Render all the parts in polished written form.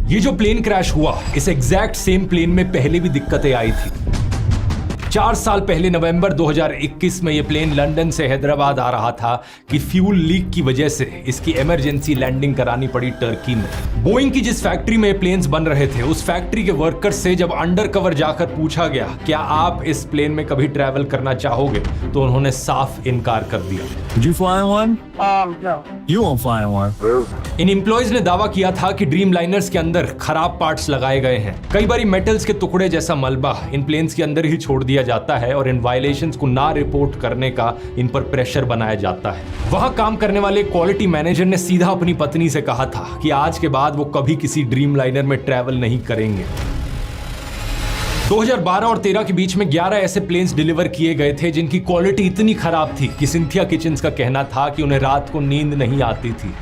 ये जो plane crash हुआ, इस एग्जैक्ट सेम प्लेन में पहले भी दिक्कतें आई थी। 4 साल पहले नवंबर 2021 में ये प्लेन लंदन से हैदराबाद आ रहा था कि फ्यूल लीक की वजह से इसकी इमरजेंसी लैंडिंग करानी पड़ी टर्की में। बोइंग की जिस फैक्ट्री में प्लेन्स बन रहे थे, उस फैक्ट्री के वर्कर्स से जब अंडर कवर जाकर पूछा गया क्या आप इस प्लेन में कभी ट्रैवल करना चाहोगे, तो उन्होंने साफ इनकार कर दिया। Did you fly one? No. You won't fly one. In employees ने दावा किया था कि ड्रीम लाइनर्स के अंदर खराब पार्ट्स लगाए गए हैं। कई बार मेटल्स के टुकड़े जैसा मलबा इन प्लेन्स के अंदर ही छोड़ दिया जाता है और इन वायलेशंस को ना रिपोर्ट करने का इन पर प्रेशर बनाया जाता है। वहां काम करने वाले क्वालिटी मैनेजर ने सीधा अपनी पत्नी से कहा था कि आज के बाद वो कभी किसी ड्रीम लाइनर में ट्रैवल नहीं करेंगे। 2012 और 13 के बीच में 11 ऐसे प्लेन्स डिलीवर किए गए थे जिनकी क्वालिटी इतनी खराब थी कि सिंथिया किचन्स का कहना था कि उन्हें रात को नींद नहीं आती थी।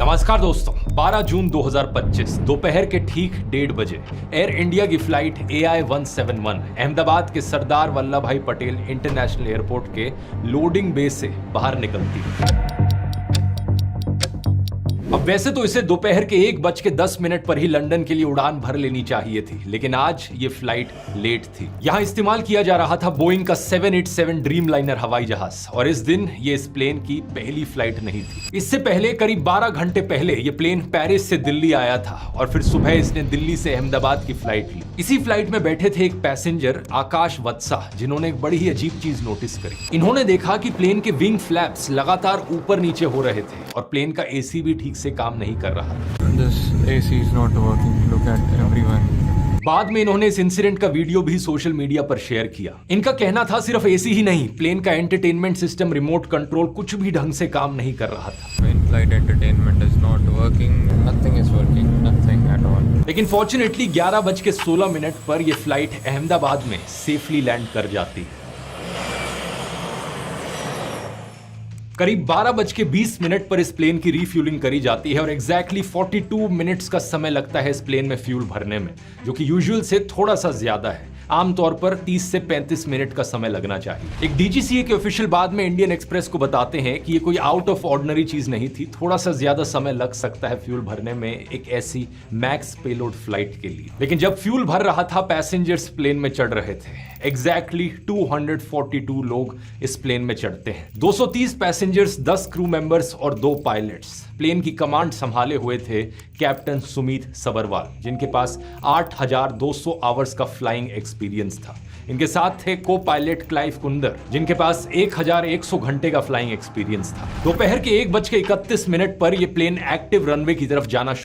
नमस्कार दोस्तों, 12 जून 2025 दोपहर के ठीक 1:30 बजे एयर इंडिया की फ्लाइट AI-171 अहमदाबाद के सरदार वल्लभ भाई पटेल इंटरनेशनल एयरपोर्ट के लोडिंग बे से बाहर निकलती है। अब वैसे तो इसे दोपहर के 1:10 पर ही लंदन के लिए उड़ान भर लेनी चाहिए थी, लेकिन आज ये फ्लाइट लेट थी। यहां इस्तेमाल किया जा रहा था बोइंग का 787 ड्रीम लाइनर हवाई जहाज और इस दिन ये इस प्लेन की पहली फ्लाइट नहीं थी। इससे पहले करीब 12 घंटे पहले ये प्लेन पेरिस से दिल्ली आया था और फिर सुबह इसने दिल्ली से अहमदाबाद की फ्लाइट ली। इसी फ्लाइट में बैठे थे एक पैसेंजर आकाश वत्सा, जिन्होंने एक बड़ी ही अजीब चीज नोटिस करी। इन्होंने देखा कि प्लेन के विंग फ्लैप्स लगातार ऊपर नीचे हो रहे थे और प्लेन का एसी भी ठीक से काम नहीं कर रहा था। This AC is not working. Look at everyone. बाद में इन्होंने इस इंसिडेंट का वीडियो भी सोशल मीडिया पर शेयर किया। इनका कहना था सिर्फ एसी ही नहीं, प्लेन का एंटरटेनमेंट सिस्टम, रिमोट कंट्रोल कुछ भी ढंग से काम नहीं कर रहा था। In-flight entertainment is not working. Nothing is working. Nothing at all. लेकिन फॉर्चुनेटली 11:16 पर यह फ्लाइट अहमदाबाद में सेफली लैंड कर जाती है। करीब 12:20 पर इस प्लेन की रीफ्यूलिंग करी जाती है और एग्जैक्टली 42 मिनट्स का समय लगता है इस प्लेन में फ्यूल भरने में, जो कि यूजुअल से थोड़ा सा ज्यादा है। आमतौर पर 30 से 35 मिनट का समय लगना चाहिए। एक डीजीसीए के ऑफिशियल बाद में इंडियन एक्सप्रेस को बताते हैं कि ये कोई आउट ऑफ ऑर्डिनरी चीज नहीं थी। थोड़ा सा ज्यादा समय लग सकता है फ्यूल भरने में एक ऐसी मैक्स पेलोड फ्लाइट के लिए, लेकिन जब फ्यूल भर रहा था पैसेंजर्स प्लेन में चढ़ रहे थे। एग्जैक्टली 242 लोग इस प्लेन में चढ़ते हैं। 230 पैसेंजर्स, 10 क्रू मेंबर्स और 2 पायलट्स। प्लेन की कमांड संभाले हुए थे कैप्टन सुमित सबरवाल, जिनके पास 8200 आवर्स का फ्लाइंग एक्सपीरियंस था। इनके साथ थे को पायलट क्लाइव कुंदर, जिनके पास 1100 घंटे का फ्लाइंग एक्सपीरियंस था। दोपहर के 1:31 पर यह प्लेन एक्टिव रनवे की तरफ जाना